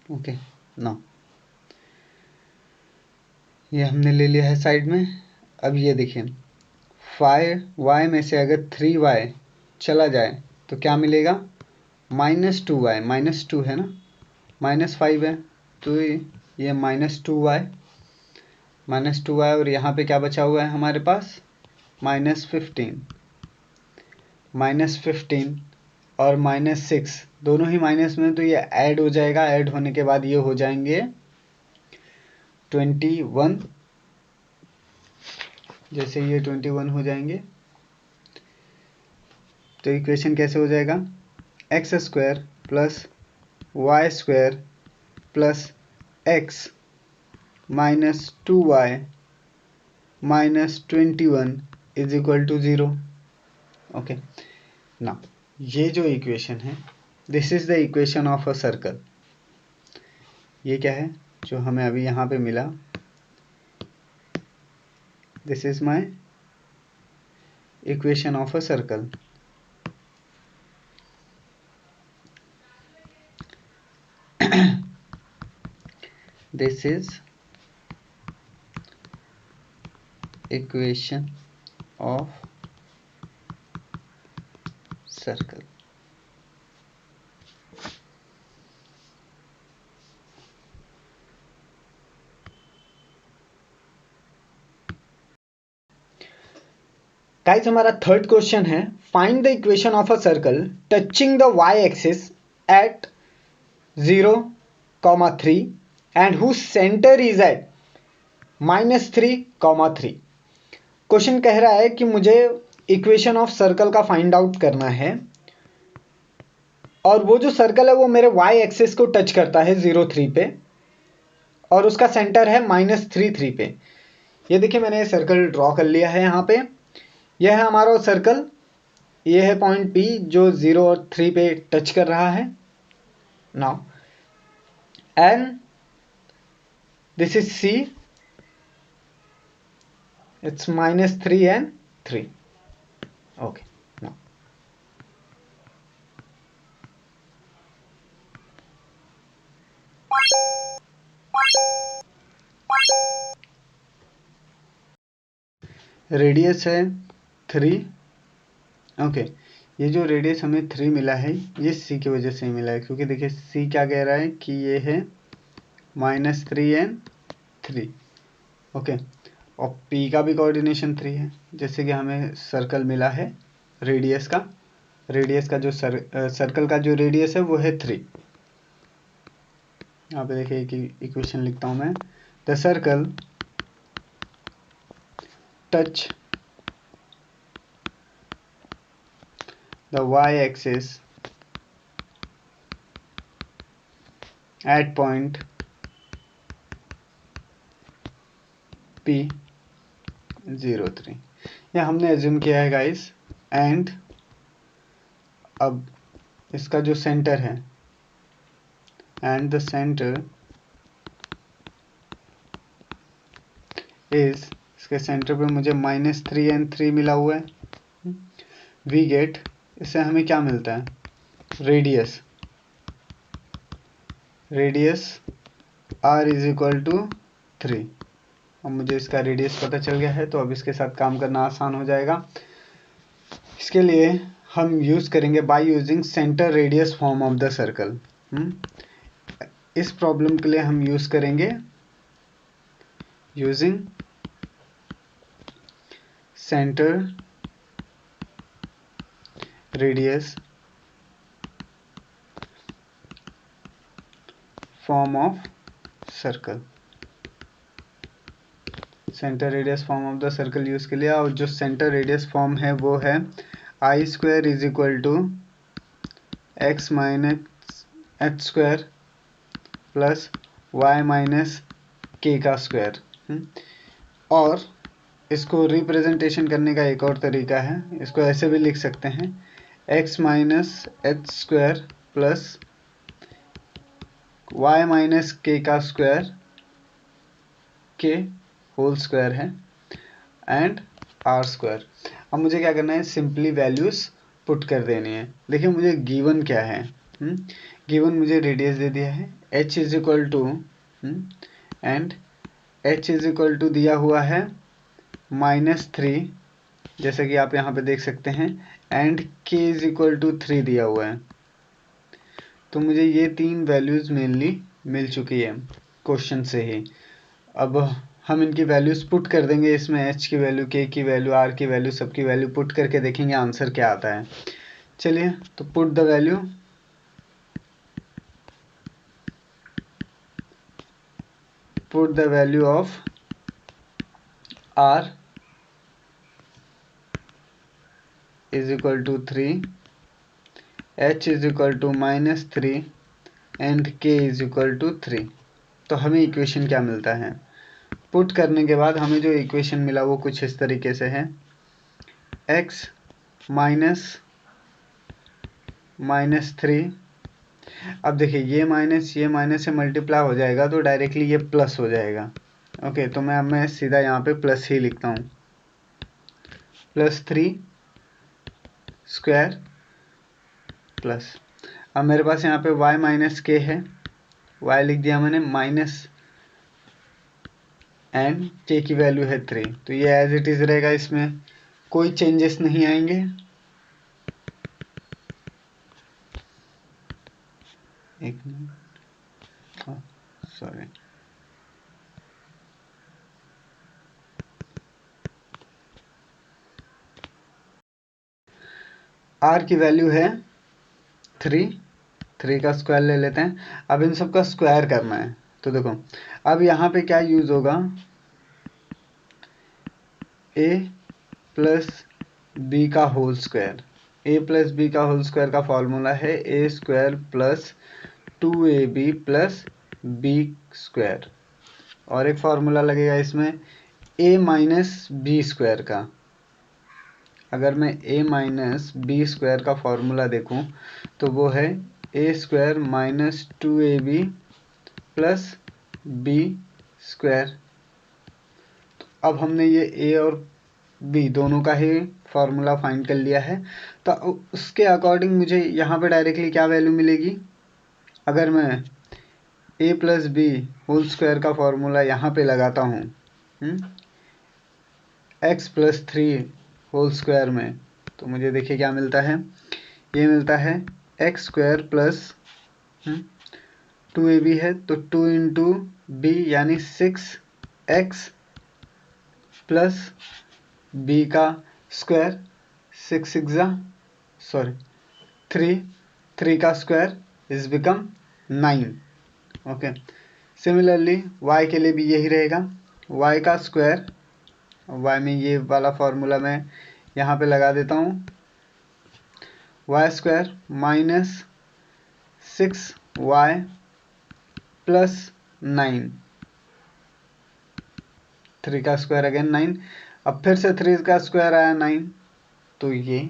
ओके ना, ये हमने ले लिया है साइड में। अब ये देखिए 5y में से अगर 3y चला जाए तो क्या मिलेगा, -2y, -2 है ना, -5 है तो ये -2y, और यहाँ पे क्या बचा हुआ है हमारे पास, -15, -15 और -6 दोनों ही माइनस में, तो ये ऐड हो जाएगा, ऐड होने के बाद ये हो जाएंगे 21, जैसे ये 21 हो जाएंगे तो इक्वेशन कैसे हो जाएगा, x square plus Y square plus x minus 2y minus 21 is equal to 0। Okay ना, ये जो इक्वेशन है, this is the equation of a circle. ये क्या है जो हमें अभी यहाँ पे मिला, this is my equation of a circle. This is equation of circle. Guys हमारा थर्ड क्वेश्चन है, find the equation of a circle touching the y axis at 0, 3 and whose centre is at -3, 3। Question कह रहा है कि मुझे equation of circle का find out करना है, और वो जो सर्कल है वो मेरे y एक्सिस को टच करता है 0, 3 पे, और उसका सेंटर है -3, 3 पे। ये देखिए मैंने सर्कल ड्रॉ कर लिया है यहाँ पे, यह है हमारा सर्कल, ये है पॉइंट P जो 0 और 3 पे टच कर रहा है। Now and this is C, it's -3 and 3। Okay now radius है 3। ओके ये जो रेडियस हमें 3 मिला है ये C की वजह से ही मिला है, क्योंकि देखिए C क्या कह रहा है कि ये है -3 and 3। ओके और P का भी कोऑर्डिनेशन 3 है, जैसे कि हमें सर्कल मिला है रेडियस का जो सर्कल का जो रेडियस है वो है 3। यहाँ पे देखिए एक इक्वेशन लिखता हूँ मैं, the circle touch the y-axis at point P 0, 3। यह हमने एज्यूम किया है गाइस, एंड अब इसका जो सेंटर है, एंड द सेंटर इज, इसके सेंटर पे मुझे -3 and 3 मिला हुआ है। वी गेट, इससे हमें क्या मिलता है, radius r is equal to 3। अब मुझे इसका रेडियस पता चल गया है, तो अब इसके साथ काम करना आसान हो जाएगा। इसके लिए हम यूज़ करेंगे by using centre radius form of the circle. इस प्रॉब्लम के लिए हम यूज़ करेंगे using center radius form of circle। Centre radius form of the circle use के लिए, और जो सेंटर रेडियस फॉर्म है वो है I square is equal to x minus H square plus Y minus के का स्क्वायर। और इसको रिप्रेजेंटेशन करने का एक और तरीका है, इसको ऐसे भी लिख सकते हैं x minus H square plus Y minus के का स्क्वायर के होल स्क्वायर है एंड आर स्क्वायर। अब मुझे क्या करना है, सिंपली वैल्यूज पुट कर देनी है। देखिए मुझे गिवन क्या है, गिवन मुझे रेडियस दे दिया है h is equal to and h is equal to दिया हुआ है -3, जैसे कि आप यहाँ पे देख सकते हैं, and k is equal to 3 दिया हुआ है। तो मुझे ये तीन वैल्यूज मेनली मिल चुकी है क्वेश्चन से ही। अब हम इनकी वैल्यूज पुट कर देंगे इसमें, h की वैल्यू, k की वैल्यू, r की वैल्यू, सबकी वैल्यू पुट करके देखेंगे आंसर क्या आता है। चलिए तो put the value, put the value of r is equal to 3, h is equal to -3 and k is equal to 3। तो हमें इक्वेशन क्या मिलता है, पुट करने के बाद हमें जो इक्वेशन मिला वो कुछ इस तरीके से है, x -3। अब देखिए ये माइनस से मल्टीप्लाई हो जाएगा तो डायरेक्टली ये प्लस हो जाएगा। ओके, तो मैं सीधा यहाँ पे प्लस ही लिखता हूँ, +3 स्क्वायर प्लस, अब मेरे पास यहाँ पे y माइनस के है, y लिख दिया मैंने माइनस, एंड k की वैल्यू है 3, तो ये एज इट इज रहेगा, इसमें कोई चेंजेस नहीं आएंगे। एक मिनट, सॉरी, r की वैल्यू है 3 का स्क्वायर ले लेते हैं। अब इन सब का स्क्वायर करना है, तो देखो अब यहाँ पे क्या यूज होगा, a प्लस बी का whole square. a plus b का होल स्क्वायर का फॉर्मूला है a square plus 2ab plus B square, और एक फॉर्मूला लगेगा इसमें a माइनस बी स्क्वायर का। अगर मैं a माइनस बी स्क्वायर का फॉर्मूला देखूं तो वो है a square minus 2ab plus B square. अब हमने ये a और b दोनों का ही फॉर्मूला फाइंड कर लिया है, तो उसके अकॉर्डिंग मुझे यहाँ पे डायरेक्टली क्या वैल्यू मिलेगी, अगर मैं a plus B whole square का फॉर्मूला यहाँ पे लगाता हूँ x प्लस 3 होल स्क्वायर में, तो मुझे देखिए क्या मिलता है, ये मिलता है एक्स स्क्वायर प्लस 2ab है तो 2 इंटू बी यानी 6x प्लस बी का स्क्वायर, 3 का square is become 9। Okay, similarly y के लिए भी यही रहेगा, y का स्क्वायर, y में ये वाला फॉर्मूला मैं यहाँ पे लगा देता हूँ, Y square minus 6y plus 9, 3 का स्क्वायर अगेन 9, अब फिर से 3 का स्क्वायर आया 9, तो ये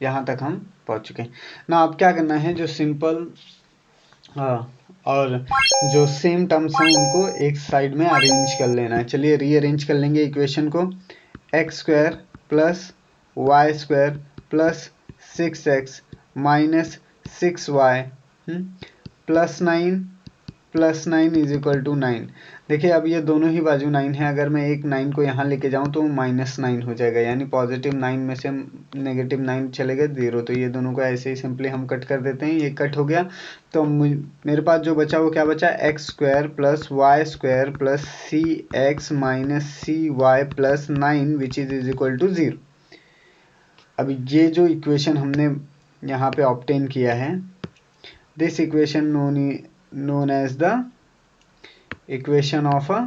यहाँ तक हम पहुँच चुके हैं ना। अब क्या करना है, जो सिंपल और जो सेम टर्म्स हैं उनको एक साइड में अरेंज कर लेना है। चलिए रीअरेंज कर लेंगे इक्वेशन को, x square plus Y square plus 6x minus 6y plus 9 is equal to 9। देखिए अब ये दोनों ही बाजू 9 है, अगर मैं एक 9 को यहाँ लेके जाऊँ तो -9 हो जाएगा, यानी पॉजिटिव 9 में से नेगेटिव 9 चले गए 0, तो ये दोनों को ऐसे ही सिंपली हम कट कर देते हैं, ये कट हो गया। तो मेरे पास जो बचा वो क्या बचा, x² + y² + cx - cy + 9 which is equal to 0। अब ये जो इक्वेशन हमने यहाँ पे ऑब्टेन किया है, this equation known as the equation of a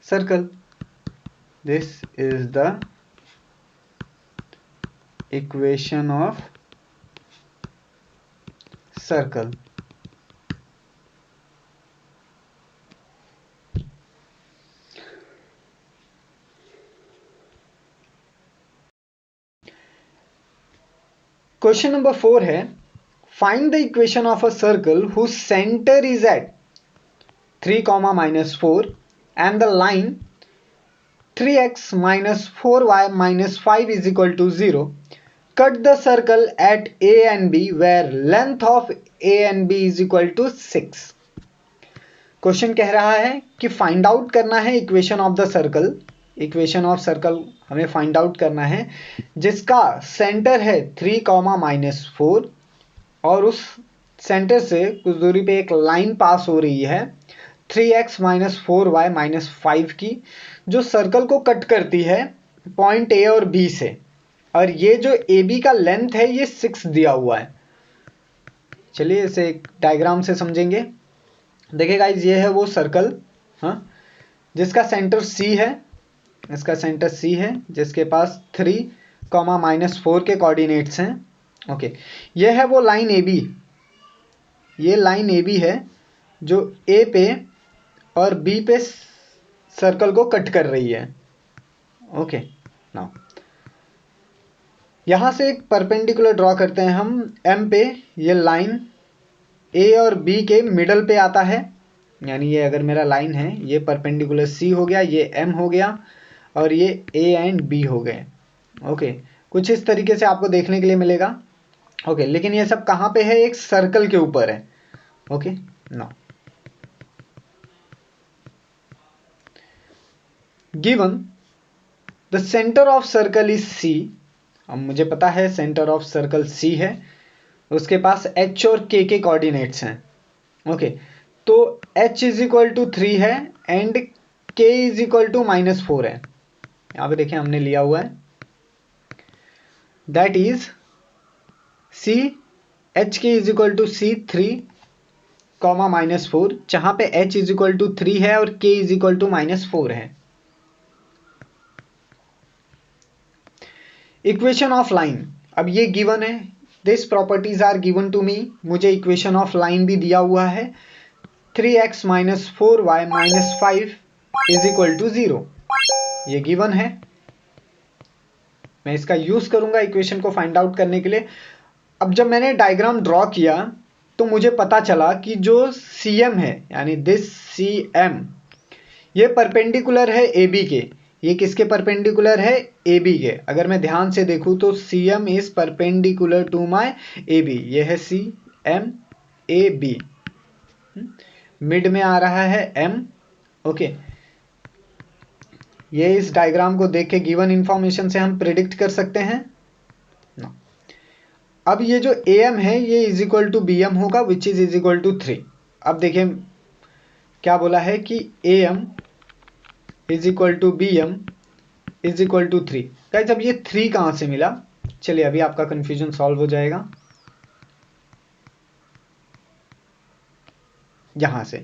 circle. This is the equation of circle. Question number 4 है, find the equation of a circle whose centre is at 3, -4 and the line 3x - 4y - 5 is equal to 0. Cut the circle at A and B where length of A and B is equal to 6. Question कह रहा है कि find out करना है equation of the circle, equation of circle हमें find out करना है जिसका सेंटर है 3, -4 और उस सेंटर से कुछ दूरी पे एक लाइन पास हो रही है 3x - 4y - 5 की, जो सर्कल को कट करती है पॉइंट A और B से, और ये जो AB का लेंथ है ये 6 दिया हुआ है। चलिए इसे एक डायग्राम से समझेंगे। देखिए गाइज, ये है वो सर्कल, हाँ, जिसका सेंटर C है, इसका सेंटर C है, जिसके पास 3, -4 के कोऑर्डिनेट्स हैं। ओके, ये है वो लाइन AB, ये लाइन AB है जो A पे और B पे सर्कल को कट कर रही है। ओके, नाउ यहां से एक परपेंडिकुलर ड्रॉ करते हैं हम M पे। ये लाइन A और B के मिडल पे आता है, यानी ये अगर मेरा लाइन है, ये परपेंडिकुलर C हो गया, ये M हो गया और ये A एंड B हो गए। ओके, कुछ इस तरीके से आपको देखने के लिए मिलेगा। ओके, लेकिन ये सब कहाँ पे है, एक सर्कल के ऊपर है। Okay, now given the centre of circle is C। अब मुझे पता है सेंटर ऑफ सर्कल C है, उसके पास H और K के कोऑर्डिनेट्स हैं। ओके, तो H इज इक्वल टू 3 है and K is equal to -4 है। यहाँ पे देखिए हमने लिया हुआ है, that is C HK is equal to C 3, -4, जहां पे H इज इक्वल टू 3 है और K इज इक्वल टू -4 है। इक्वेशन ऑफ लाइन, अब ये गिवन है, this properties are given to me, मुझे इक्वेशन ऑफ लाइन भी दिया हुआ है 3x - 4y - 5 is equal to 0, ये गिवन है। मैं इसका यूज करूंगा इक्वेशन को फाइंड आउट करने के लिए। अब जब मैंने डायग्राम ड्रॉ किया तो मुझे पता चला कि जो CM है, यानी दिस CM, ये परपेंडिकुलर है AB के। ये किसके परपेंडिकुलर है, AB के। अगर मैं ध्यान से देखूं तो CM is perpendicular to my AB, ये है CM AB, मिड में आ रहा है M। ओके, ये इस डायग्राम को देख के गिवन इंफॉर्मेशन से हम प्रिडिक्ट कर सकते हैं ना। अब ये जो AM है ये इज इक्वल टू BM होगा विच इज इक्वल टू 3। अब देखिए क्या बोला है कि AM is equal to BM is equal to 3। Guys, अब ये 3 कहां से मिला, चलिए अभी आपका कंफ्यूजन सॉल्व हो जाएगा। यहां से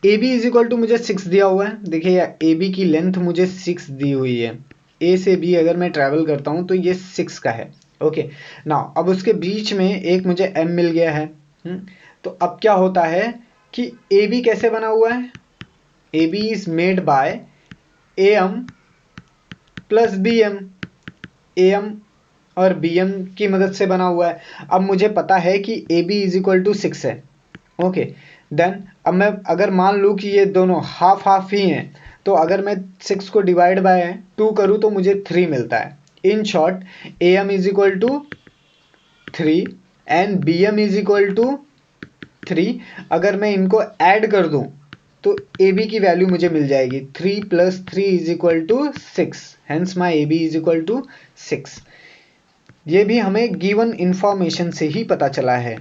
AB इज इक्वल टू मुझे 6 दिया हुआ है, देखिए AB की लेंथ मुझे 6 दी हुई है। A से B अगर मैं ट्रेवल करता हूं तो ये 6 का है। ओके, नाउ अब उसके बीच में एक मुझे M मिल गया है। तो अब क्या होता है कि AB कैसे बना हुआ है, AB is made by AM plus BM, AM और BM की मदद से बना हुआ है। अब मुझे पता है कि AB इज इक्वल टू 6 है। ओके, देन अब मैं अगर मान लूँ कि ये दोनों हाफ हाफ ही हैं, तो अगर मैं 6 को डिवाइड बाय 2 करूँ तो मुझे 3 मिलता है। In short AM is equal to 3 and BM is equal to 3। अगर मैं इनको ऐड कर दूं तो ए बी की वैल्यू मुझे मिल जाएगी 3 + 3 = 6, हेंस माई ए बी = 6। ये भी हमें गिवन इंफॉर्मेशन से ही पता चला है।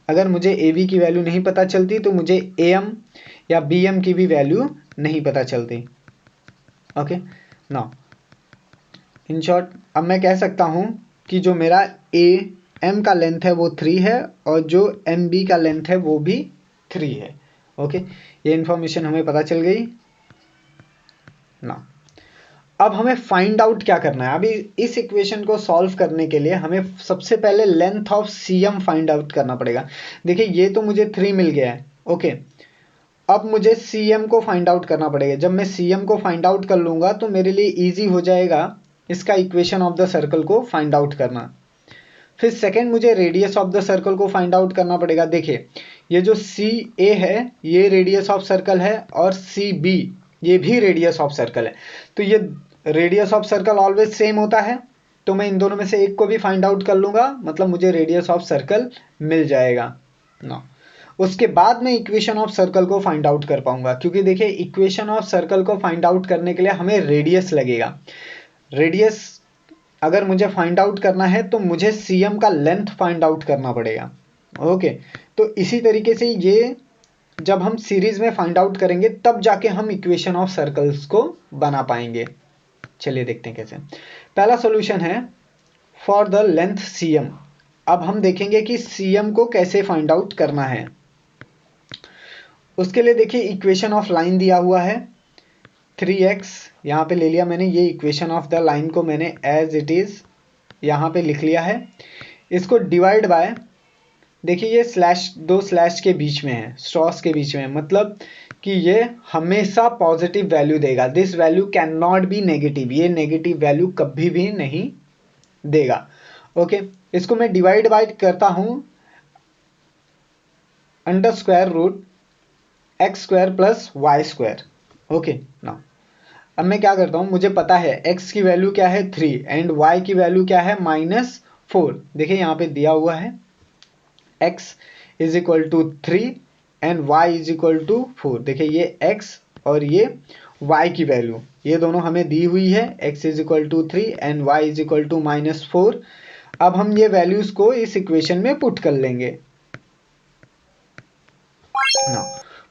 अगर मुझे ए बी की वैल्यू नहीं पता चलती तो मुझे ए एम या बी एम की भी वैल्यू नहीं पता चलती। ओके, नाउ इन शॉर्ट अब मैं कह सकता हूँ कि जो मेरा ए एम का लेंथ है वो 3 है और जो एम बी का लेंथ है वो भी 3 है। ओके, ये इंफॉर्मेशन हमें पता चल गई ना। अब हमें फाइंड आउट क्या करना है। अभी इस इक्वेशन को सॉल्व करने के लिए हमें सबसे पहले length of c m find out करना पड़ेगा। देखिए ये तो मुझे 3 मिल गया है। ओके, अब मुझे सी एम को फाइंड आउट करना पड़ेगा। जब मैं सी एम को फाइंड आउट कर लूंगा तो मेरे लिए ईजी हो जाएगा इसका इक्वेशन ऑफ द सर्कल को फाइंड आउट करना। फिर सेकेंड मुझे रेडियस ऑफ द सर्कल को फाइंड आउट करना पड़ेगा। देखिए ये जो सी ए है ये रेडियस ऑफ सर्कल है और सी बी ये भी रेडियस ऑफ सर्कल है। तो ये radius of circle always same होता है, तो मैं इन दोनों में से एक को भी फाइंड आउट कर लूंगा, मतलब मुझे रेडियस ऑफ सर्कल मिल जाएगा ना। उसके बाद मैं इक्वेशन ऑफ सर्कल को फाइंड आउट कर पाऊंगा, क्योंकि देखिए इक्वेशन ऑफ सर्कल को फाइंड आउट करने के लिए हमें रेडियस लगेगा। रेडियस अगर मुझे फाइंड आउट करना है तो मुझे सीएम का लेंथ फाइंड आउट करना पड़ेगा। ओके, तो इसी तरीके से ये जब हम सीरीज में फाइंड आउट करेंगे तब जाके हम इक्वेशन ऑफ सर्कल्स को बना पाएंगे। चलिए देखते हैं कैसे। पहला सॉल्यूशन है फॉर द लेंथ सीएम। अब हम देखेंगे कि सीएम को कैसे फाइंड आउट करना है। उसके लिए देखिए इक्वेशन ऑफ लाइन दिया हुआ है 3x, यहाँ पे ले लिया मैंने। ये इक्वेशन ऑफ द लाइन को मैंने एज इट इज यहाँ पे लिख लिया है। इसको डिवाइड बाय, देखिए ये स्लैश, दो स्लैश के बीच में है, स्ट्रॉस के बीच में है, मतलब कि ये हमेशा पॉजिटिव वैल्यू देगा। This value can not be negative, ये नेगेटिव वैल्यू कभी भी नहीं देगा। ओके, इसको मैं डिवाइड बाय करता हूँ √x² + y²। ओके, ना अब मैं क्या करता हूँ, मुझे पता है x की वैल्यू क्या है 3 एंड y की वैल्यू क्या है -4। देखिए यहाँ पे दिया हुआ है x = 3 एंड y = 4। देखिए ये x और ये y की वैल्यू ये दोनों हमें दी हुई है, x = 3 एंड y = -4। अब हम ये वैल्यूज को इस इक्वेशन में पुट कर लेंगे। Now,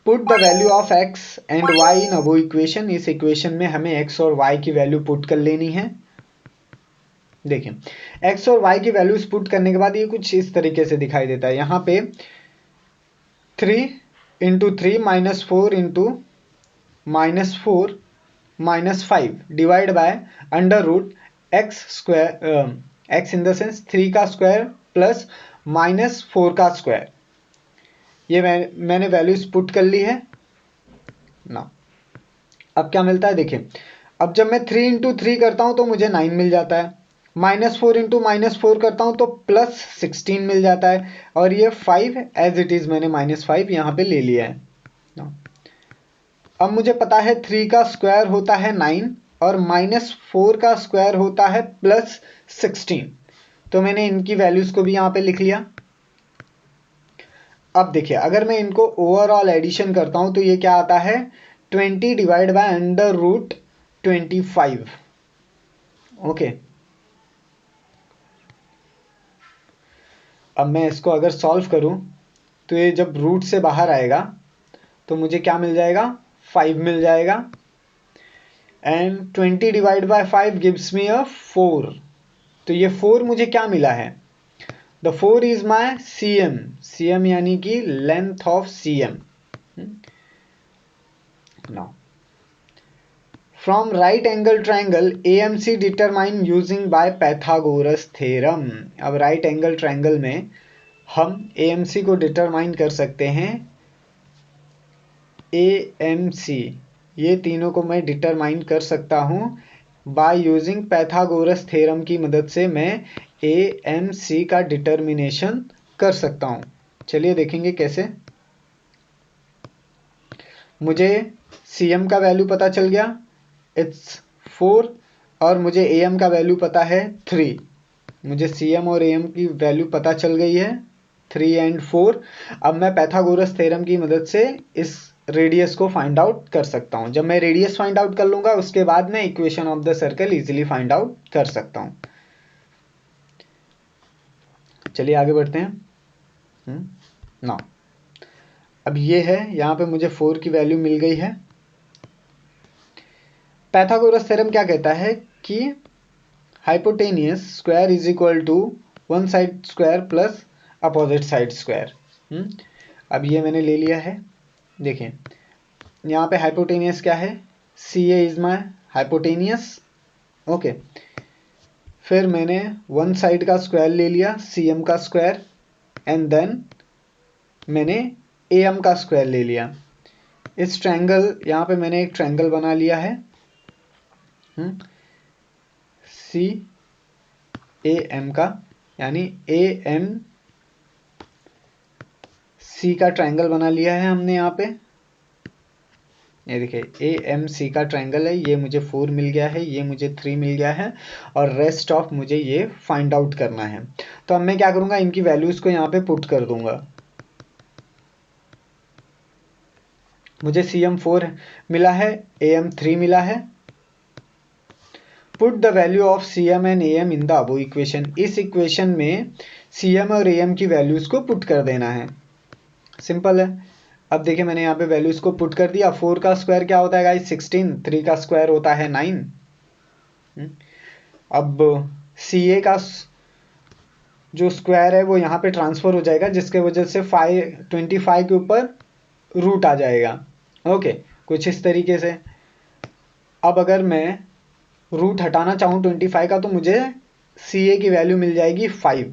put the value of x and y in above equation। इस इक्वेशन में हमें x और y की वैल्यू पुट कर लेनी है। देखिए x और y की वैल्यूज पुट करने के बाद ये कुछ इस तरीके से दिखाई देता है। यहाँ पे 3 × 3 -4 × -4 -5 divide by √x², x in the sense 3 का स्क्वायर प्लस -4 का स्क्वायर। ये मैंने वैल्यूज पुट कर ली है ना। अब क्या मिलता है, देखिए अब जब मैं 3 × 3 करता हूं तो मुझे 9 मिल जाता है, -4 × -4 करता हूं तो +16 मिल जाता है, और ये 5 एज इट इज मैंने -5 यहां पे ले लिया है ना। अब मुझे पता है 3 का स्क्वायर होता है 9 और -4 का स्क्वायर होता है +16, तो मैंने इनकी वैल्यूज को भी यहां पे लिख लिया। अब देखिए अगर मैं इनको ओवरऑल एडिशन करता हूं तो ये क्या आता है 20 डिवाइड बाय √25। ओके, अब मैं इसको अगर सॉल्व करूं तो ये जब रूट से बाहर आएगा तो मुझे क्या मिल जाएगा 5 मिल जाएगा, and 20 divide by 5 gives me a 4। तो ये 4 मुझे क्या मिला है, the 4 is my CM, CM यानी कि length of CM। Now from right angle triangle AMC determine using by Pythagoras theorem. अब राइट एंगल ट्राइंगल में हम AMC को डिटरमाइन कर सकते हैं। AMC ये तीनों को मैं डिटरमाइन कर सकता हूं बाय यूजिंग पैथागोरस थ्योरम की मदद से मैं AMC का डिटर्मिनेशन कर सकता हूं। चलिए देखेंगे कैसे। मुझे CM का वैल्यू पता चल गया, इट्स 4, और मुझे AM का वैल्यू पता है 3। मुझे CM और AM की वैल्यू पता चल गई है 3 एंड 4। अब मैं पैथागोरस थ्योरम की मदद से इस रेडियस को फाइंड आउट कर सकता हूँ। जब मैं रेडियस फाइंड आउट कर लूंगा उसके बाद मैं equation of the circle easily find out कर सकता हूँ। चलिए आगे बढ़ते हैं। नाउ अब ये है, यहाँ पे मुझे 4 की वैल्यू मिल गई है। पाइथागोरस थ्योरम क्या कहता है कि hypotenuse square is equal to one side square plus opposite side square. अब ये मैंने ले लिया है। देखें यहाँ पे हाइपोटेनियस क्या है, सी ए इज माई हाइपोटेनियस। ओके, फिर मैंने वन साइड का स्क्वायर ले लिया, सी एम का स्क्वायर, एंड देन मैंने ए एम का स्क्वायर ले लिया। इस ट्रायंगल, यहाँ पे मैंने एक ट्रायंगल बना लिया है, सी ए एम का, यानी ए एम सी का ट्रायंगल बना लिया है हमने यहाँ पे। ये देखिए ए एम सी का ट्रायंगल है, ये मुझे 4 मिल गया है, ये मुझे 3 मिल गया है, और रेस्ट ऑफ मुझे ये फाइंड आउट करना है। तो अब मैं क्या करूँगा, इनकी वैल्यूज़ को यहाँ पे पुट कर दूंगा। मुझे सी एम 4 मिला है, ए एम 3 मिला है। Put the value of c m and a m in the above equation. इस इक्वेशन में सी एम और ए एम की वैल्यूज़ को पुट कर देना है। सिंपल है। अब देखिए मैंने यहाँ पे वैल्यूज को पुट कर दिया। 4 का स्क्वायर क्या होता है गाइस, 16। 3 का स्क्वायर होता है 9। अब सी ए का जो स्क्वायर है वो यहाँ पे ट्रांसफर हो जाएगा, जिसके वजह से 25 के ऊपर रूट आ जाएगा। ओके, कुछ इस तरीके से। अब अगर मैं रूट हटाना चाहूँ 25 का, तो मुझे सी ए की वैल्यू मिल जाएगी 5,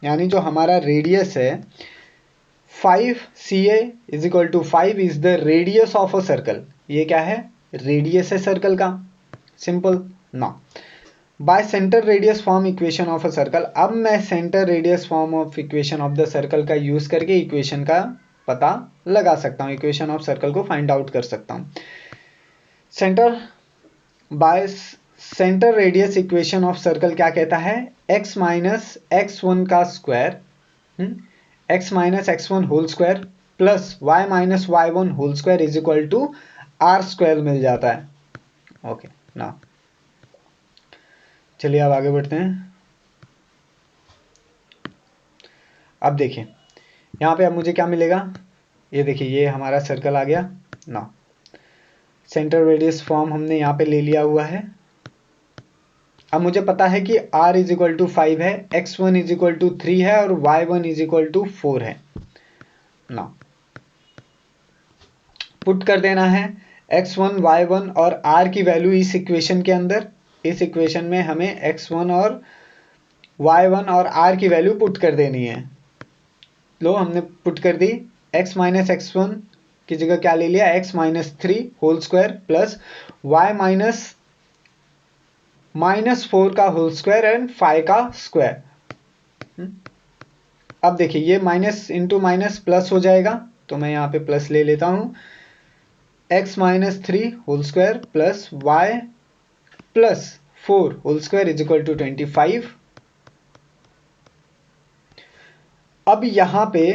यानी जो हमारा रेडियस है 5 CA is equal to 5 is the radius of a circle. ये क्या है, रेडियस है सर्कल का। सिंपल ना। By centre radius form equation of a circle. अब मैं centre radius form of equation of the circle का यूज करके इक्वेशन का पता लगा सकता हूँ, इक्वेशन ऑफ सर्कल को फाइंड आउट कर सकता हूँ। Centre by centre radius equation of circle क्या कहता है, x माइनस x1 का square x minus x1 whole square plus y minus y1 whole square is equal to r square मिल जाता है। ओके ना, चलिए अब आगे बढ़ते हैं। अब देखिए यहाँ पे अब मुझे क्या मिलेगा, ये देखिए ये हमारा सर्कल आ गया ना। सेंटर रेडियस फॉर्म हमने यहाँ पे ले लिया हुआ है। अब मुझे पता है कि r इज इक्वल टू 5 है, x1 इज इक्वल टू 3 है और y1 इज इक्वल टू 4 है ना। पुट कर देना है x1, y1 और r की वैल्यू इस इक्वेशन के अंदर। इस इक्वेशन में हमें x1 और y1 और r की वैल्यू पुट कर देनी है। लो हमने पुट कर दी। x माइनस x1 की जगह क्या ले लिया, x minus 3 whole square plus y minus 4 का होल स्क्वायर एंड 5 का स्क्वायर। अब देखिए ये माइनस इंटू माइनस प्लस हो जाएगा, तो मैं यहाँ पे प्लस ले लेता हूँ। x minus 3 whole square plus y plus 4 whole square is equal to 25। अब यहाँ पे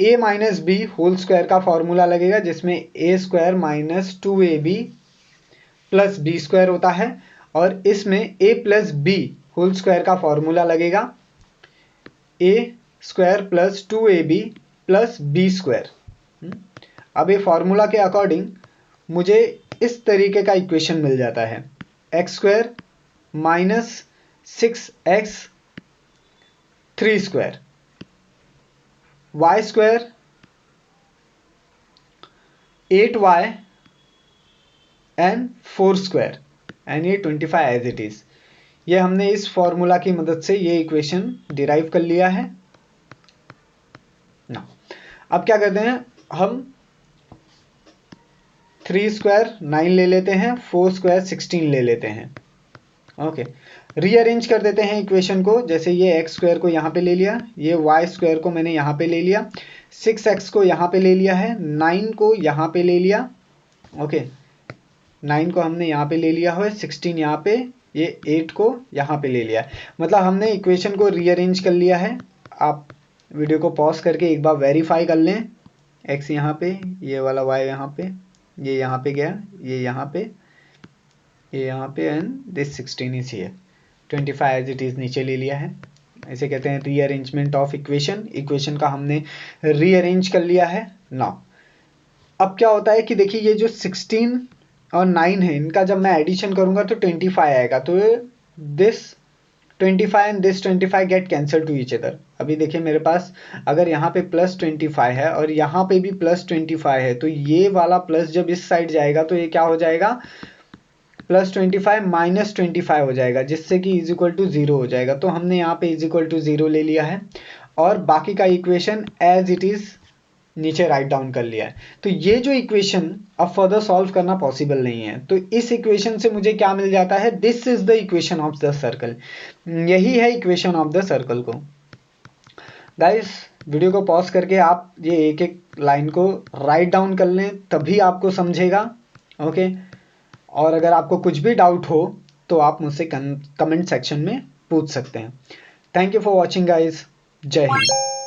a minus B whole square का फॉर्मूला लगेगा, जिसमें a square minus 2ab plus B square होता है, और इसमें a plus B whole square का फॉर्मूला लगेगा a square plus 2ab plus B square. अब ये फॉर्मूला के अकॉर्डिंग मुझे इस तरीके का इक्वेशन मिल जाता है, X square minus 6x 3 square, y square 8y and 4 square and ये 25 एज इट इज। ये हमने इस फॉर्मूला की मदद से ये इक्वेशन डिराइव कर लिया है ना। अब क्या करते हैं, हम 3 स्क्वायर 9 ले लेते हैं, 4 स्क्वायर 16 ले लेते हैं। ओके, रीअरेंज कर देते हैं इक्वेशन को। जैसे ये एक्स स्क्वायर को यहाँ पे ले लिया, ये वाई स्क्वायर को मैंने यहाँ पे ले लिया, 6x को यहाँ पे ले लिया है, 9 को यहाँ पे ले लिया। ओके, 9 को हमने यहाँ पे ले लिया है, 16 यहाँ पे, ये 8 को यहाँ पे ले लिया। मतलब हमने इक्वेशन को रीअरेंज कर लिया है। आप वीडियो को पॉज करके एक बार वेरीफाई कर लें x यहाँ पे, ये वाला y यहाँ पे, ये यहाँ पे गया, ये यहाँ पे, ये यहाँ पे, and this 16 is here. 25 as it is नीचे ले लिया है। इसे कहते हैं रीअरेंजमेंट ऑफ इक्वेशन। इक्वेशन का हमने रीअरेंज कर लिया है। नाउ अब क्या होता है कि देखिए ये जो 16 और 9 है, इनका जब मैं एडिशन करूंगा तो 25 आएगा। तो this 25 and this 25 get cancel two each other. अभी देखिए मेरे पास अगर यहाँ पे प्लस 25 है और यहाँ पे भी प्लस 25 है, तो ये वाला प्लस जब इस साइड जाएगा तो ये क्या हो जाएगा, प्लस 25 माइनस 25 हो जाएगा, जिससे कि इज इक्वल टू 0 हो जाएगा। तो हमने यहाँ पे इज इक्वल टू 0 ले लिया है और बाकी का इक्वेशन एज इट इज नीचे राइट डाउन कर लिया है। तो ये जो इक्वेशन अब फर्दर सॉल्व करना पॉसिबल नहीं है। तो इस इक्वेशन से मुझे क्या मिल जाता है, this is the equation of the circle. यही है इक्वेशन ऑफ द सर्कल को। गाइस वीडियो को पॉज करके आप ये एक एक लाइन को राइट डाउन कर लें, तभी आपको समझेगा। ओके, और अगर आपको कुछ भी डाउट हो तो आप मुझसे कमेंट सेक्शन में पूछ सकते हैं। Thank you for watching guys. जय हिंद।